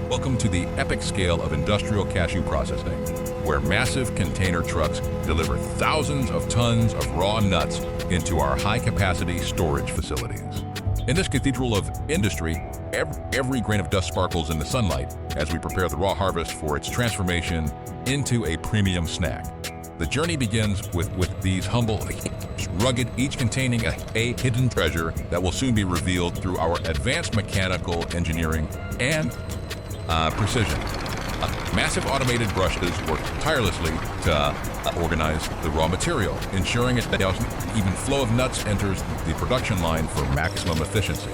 Welcome to the epic scale of industrial cashew processing, where massive container trucks deliver thousands of tons of raw nuts into our high-capacity storage facilities. In this cathedral of industry, every grain of dust sparkles in the sunlight as we prepare the raw harvest for its transformation into a premium snack. The journey begins with these humble, rugged, each containing a hidden treasure that will soon be revealed through our advanced mechanical engineering and precision. Massive automated brushes work tirelessly to organize the raw material, ensuring that the even flow of nuts enters the production line for maximum efficiency.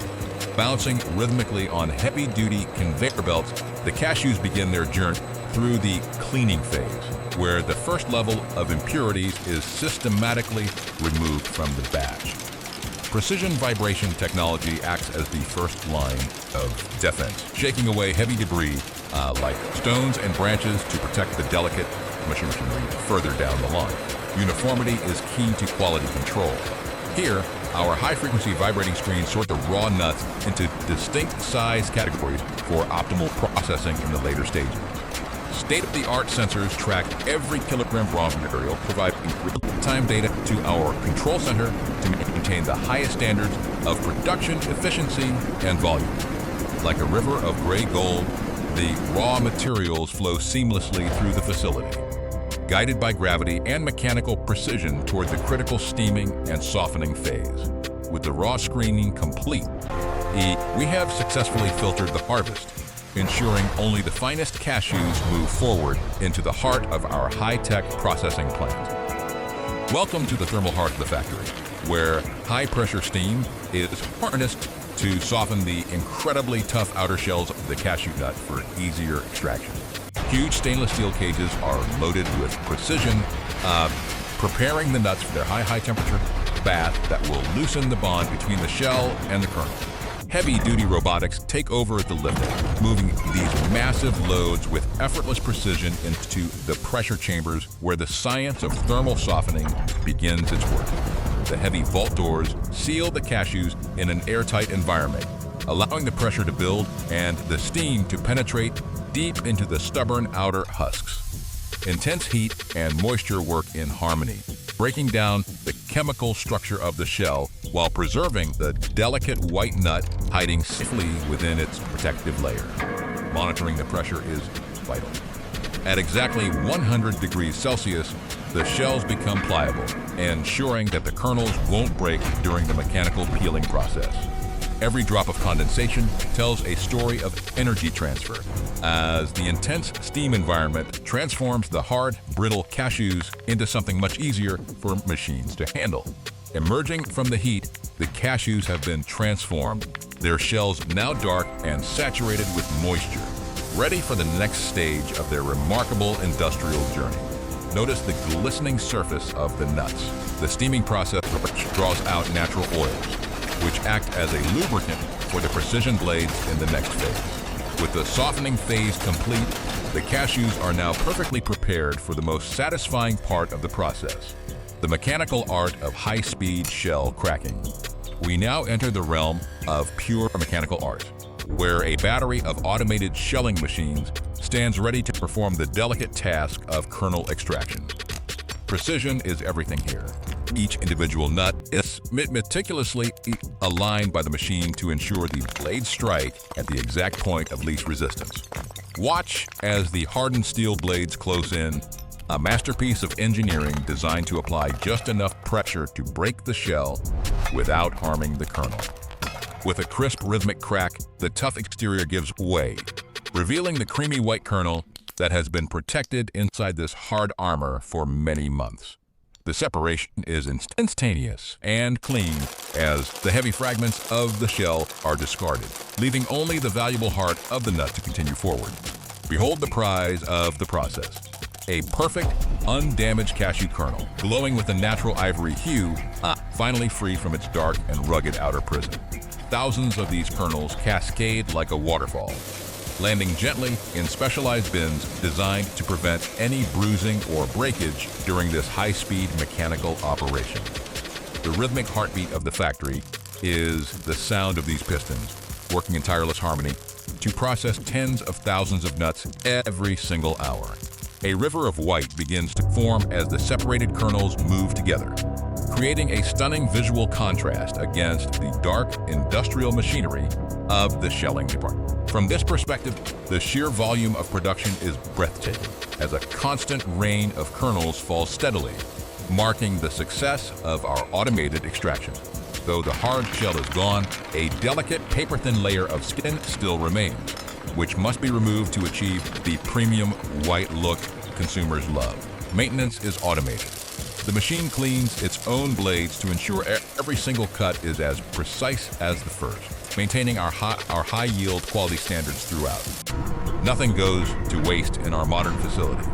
Bouncing rhythmically on heavy-duty conveyor belts, the cashews begin their journey through the cleaning phase, where the first level of impurities is systematically removed from the batch. Precision vibration technology acts as the first line of defense, shaking away heavy debris like stones and branches to protect the delicate machinery further down the line. Uniformity is key to quality control. Here, our high-frequency vibrating screens sort the raw nuts into distinct size categories for optimal processing in the later stages. State-of-the-art sensors track every kilogram raw material, providing real-time data to our control center to maintain the highest standards of production efficiency and volume. Like a river of gray gold, the raw materials flow seamlessly through the facility, guided by gravity and mechanical precision toward the critical steaming and softening phase. With the raw screening complete, we have successfully filtered the harvest, ensuring only the finest cashews move forward into the heart of our high-tech processing plant. Welcome to the thermal heart of the factory, where high-pressure steam is harnessed to soften the incredibly tough outer shells of the cashew nut for easier extraction. Huge stainless steel cages are loaded with precision, preparing the nuts for their high temperature bath that will loosen the bond between the shell and the kernel. Heavy-duty robotics take over the lifting, moving these massive loads with effortless precision into the pressure chambers where the science of thermal softening begins its work. The heavy vault doors seal the cashews in an airtight environment, allowing the pressure to build and the steam to penetrate deep into the stubborn outer husks. Intense heat and moisture work in harmony, breaking down the chemical structure of the shell while preserving the delicate white nut hiding safely within its protective layer. Monitoring the pressure is vital. At exactly 100 degrees Celsius, the shells become pliable, ensuring that the kernels won't break during the mechanical peeling process. Every drop of condensation tells a story of energy transfer, as the intense steam environment transforms the hard, brittle cashews into something much easier for machines to handle. Emerging from the heat, the cashews have been transformed, their shells now dark and saturated with moisture, ready for the next stage of their remarkable industrial journey. Notice the glistening surface of the nuts. The steaming process draws out natural oils, which act as a lubricant for the precision blades in the next phase. With the softening phase complete, the cashews are now perfectly prepared for the most satisfying part of the process, the mechanical art of high-speed shell cracking. We now enter the realm of pure mechanical art, where a battery of automated shelling machines stands ready to perform the delicate task of kernel extraction. Precision is everything here. Each individual nut is meticulously aligned by the machine to ensure the blades strike at the exact point of least resistance. Watch as the hardened steel blades close in, a masterpiece of engineering designed to apply just enough pressure to break the shell without harming the kernel. With a crisp rhythmic crack, the tough exterior gives way, revealing the creamy white kernel that has been protected inside this hard armor for many months. The separation is instantaneous and clean as the heavy fragments of the shell are discarded, leaving only the valuable heart of the nut to continue forward. Behold the prize of the process. A perfect, undamaged cashew kernel, glowing with a natural ivory hue, finally free from its dark and rugged outer prison. Thousands of these kernels cascade like a waterfall, landing gently in specialized bins designed to prevent any bruising or breakage during this high-speed mechanical operation. The rhythmic heartbeat of the factory is the sound of these pistons, working in tireless harmony to process tens of thousands of nuts every single hour. A river of white begins to form as the separated kernels move together, creating a stunning visual contrast against the dark industrial machinery of the shelling department. From this perspective, the sheer volume of production is breathtaking, as a constant rain of kernels falls steadily, marking the success of our automated extraction. Though the hard shell is gone, a delicate paper-thin layer of skin still remains, which must be removed to achieve the premium white look consumers love. Maintenance is automated. The machine cleans its own blades to ensure every single cut is as precise as the first, maintaining our high yield quality standards throughout. Nothing goes to waste in our modern facility.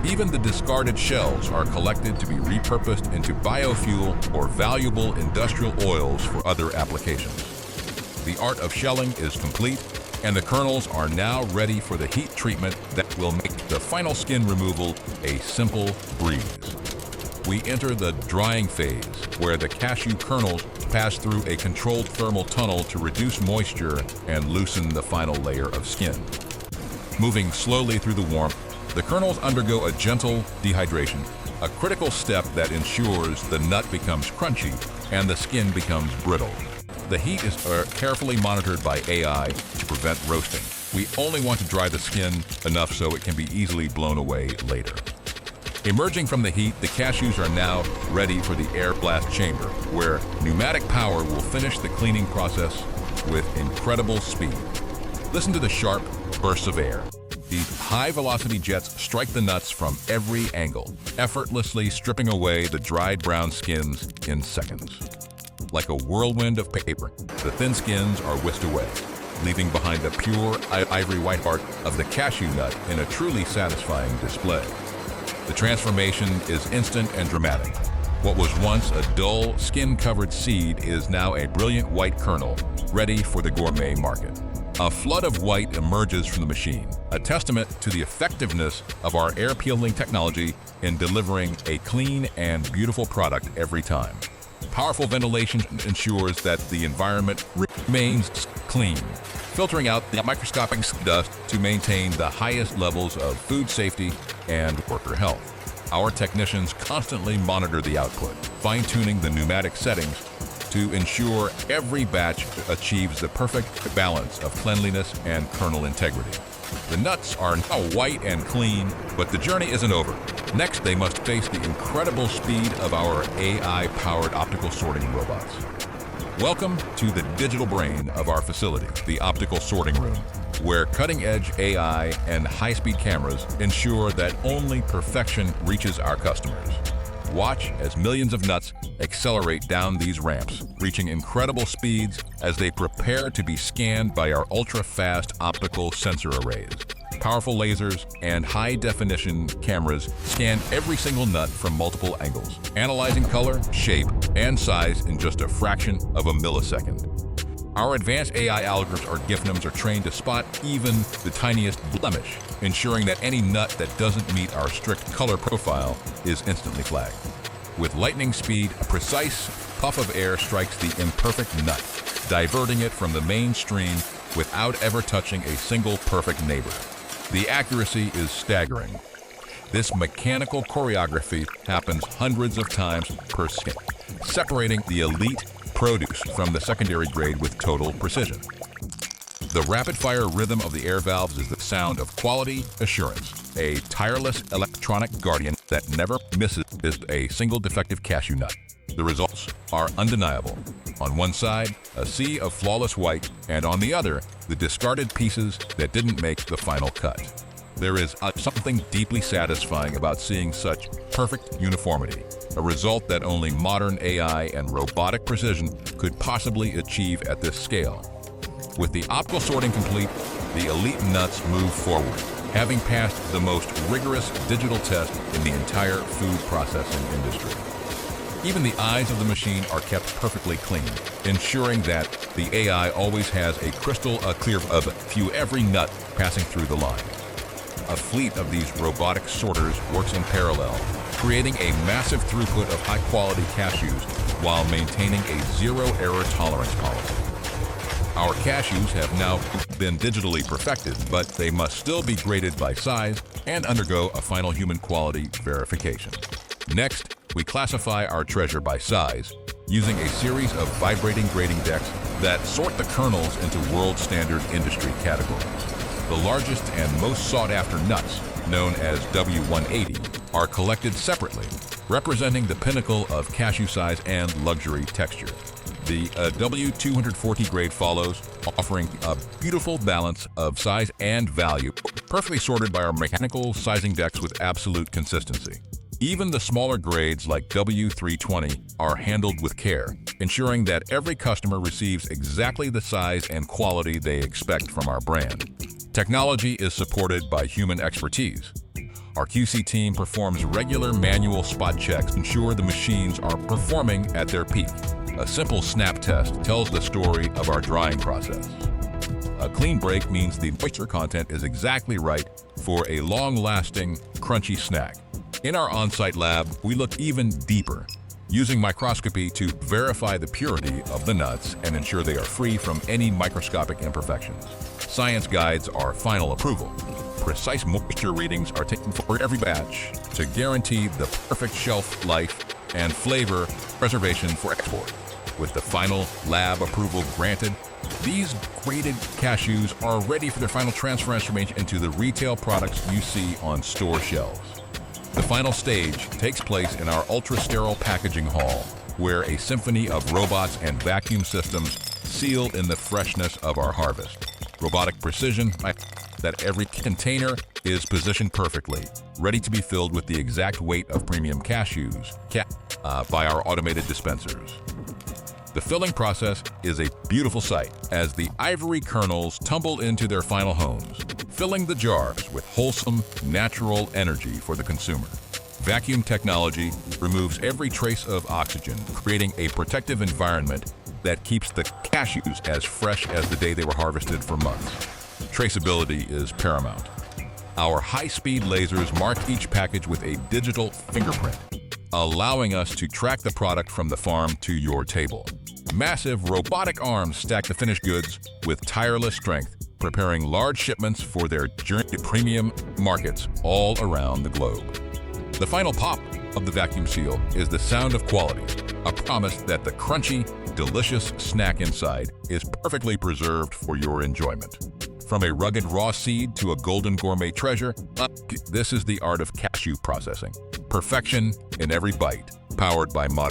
Even the discarded shells are collected to be repurposed into biofuel or valuable industrial oils for other applications. The art of shelling is complete, and the kernels are now ready for the heat treatment that will make the final skin removal a simple breeze. We enter the drying phase, where the cashew kernels pass through a controlled thermal tunnel to reduce moisture and loosen the final layer of skin. Moving slowly through the warmth, the kernels undergo a gentle dehydration, a critical step that ensures the nut becomes crunchy and the skin becomes brittle. The heat is carefully monitored by AI to prevent roasting. We only want to dry the skin enough so it can be easily blown away later. Emerging from the heat, the cashews are now ready for the air blast chamber, where pneumatic power will finish the cleaning process with incredible speed. Listen to the sharp bursts of air. These high-velocity jets strike the nuts from every angle, effortlessly stripping away the dried brown skins in seconds. Like a whirlwind of paper, the thin skins are whisked away, leaving behind the pure ivory white heart of the cashew nut in a truly satisfying display. The transformation is instant and dramatic. What was once a dull, skin-covered seed is now a brilliant white kernel, ready for the gourmet market. A flood of white emerges from the machine, a testament to the effectiveness of our air peeling technology in delivering a clean and beautiful product every time. Powerful ventilation ensures that the environment remains clean, filtering out the microscopic dust to maintain the highest levels of food safety and worker health. Our technicians constantly monitor the output, fine-tuning the pneumatic settings to ensure every batch achieves the perfect balance of cleanliness and kernel integrity. The nuts are now white and clean, but the journey isn't over. Next, they must face the incredible speed of our AI-powered optical sorting robots. Welcome to the digital brain of our facility, the optical sorting room, where cutting-edge AI and high-speed cameras ensure that only perfection reaches our customers. Watch as millions of nuts accelerate down these ramps, reaching incredible speeds as they prepare to be scanned by our ultra-fast optical sensor arrays. Powerful lasers and high-definition cameras scan every single nut from multiple angles, analyzing color, shape, and size in just a fraction of a millisecond. Our advanced AI algorithms are trained to spot even the tiniest blemish, ensuring that any nut that doesn't meet our strict color profile is instantly flagged. With lightning speed, a precise puff of air strikes the imperfect nut, diverting it from the mainstream without ever touching a single perfect neighbor. The accuracy is staggering. This mechanical choreography happens hundreds of times per second, separating the elite produce from the secondary grade with total precision. The rapid-fire rhythm of the air valves is the sound of quality assurance, a tireless electronic guardian that never misses a single defective cashew nut. The results are undeniable. On one side, a sea of flawless white, and on the other, the discarded pieces that didn't make the final cut. There is something deeply satisfying about seeing such perfect uniformity, a result that only modern AI and robotic precision could possibly achieve at this scale. With the optical sorting complete, the elite nuts move forward, having passed the most rigorous digital test in the entire food processing industry. Even the eyes of the machine are kept perfectly clean, ensuring that the AI always has a crystal clear view every nut passing through the line. A fleet of these robotic sorters works in parallel, creating a massive throughput of high-quality cashews while maintaining a zero-error tolerance policy. Our cashews have now been digitally perfected, but they must still be graded by size and undergo a final human quality verification. Next, we classify our treasure by size using a series of vibrating grading decks that sort the kernels into world-standard industry categories. The largest and most sought-after nuts, known as W180, are collected separately, representing the pinnacle of cashew size and luxury texture. The W240 grade follows, offering a beautiful balance of size and value, perfectly sorted by our mechanical sizing decks with absolute consistency. Even the smaller grades like W320 are handled with care, ensuring that every customer receives exactly the size and quality they expect from our brand. Technology is supported by human expertise. Our QC team performs regular manual spot checks to ensure the machines are performing at their peak. A simple snap test tells the story of our drying process. A clean break means the moisture content is exactly right for a long-lasting, crunchy snack. In our on-site lab, we look even deeper, using microscopy to verify the purity of the nuts and ensure they are free from any microscopic imperfections. Science guides our final approval. Precise moisture readings are taken for every batch to guarantee the perfect shelf life and flavor preservation for export. With the final lab approval granted, these graded cashews are ready for their final transformation into the retail products you see on store shelves. The final stage takes place in our ultra-sterile packaging hall, where a symphony of robots and vacuum systems seal in the freshness of our harvest. Robotic precision that every container is positioned perfectly, ready to be filled with the exact weight of premium cashews by our automated dispensers. The filling process is a beautiful sight as the ivory kernels tumble into their final homes, filling the jars with wholesome, natural energy for the consumer. Vacuum technology removes every trace of oxygen, creating a protective environment that keeps the cashews as fresh as the day they were harvested for months. Traceability is paramount. Our high-speed lasers mark each package with a digital fingerprint, allowing us to track the product from the farm to your table. Massive robotic arms stack the finished goods with tireless strength, preparing large shipments for their journey to premium markets all around the globe. The final pop of the vacuum seal is the sound of quality, a promise that the crunchy, delicious snack inside is perfectly preserved for your enjoyment. From a rugged raw seed to a golden gourmet treasure, this is the art of cashew processing. Perfection in every bite, powered by modern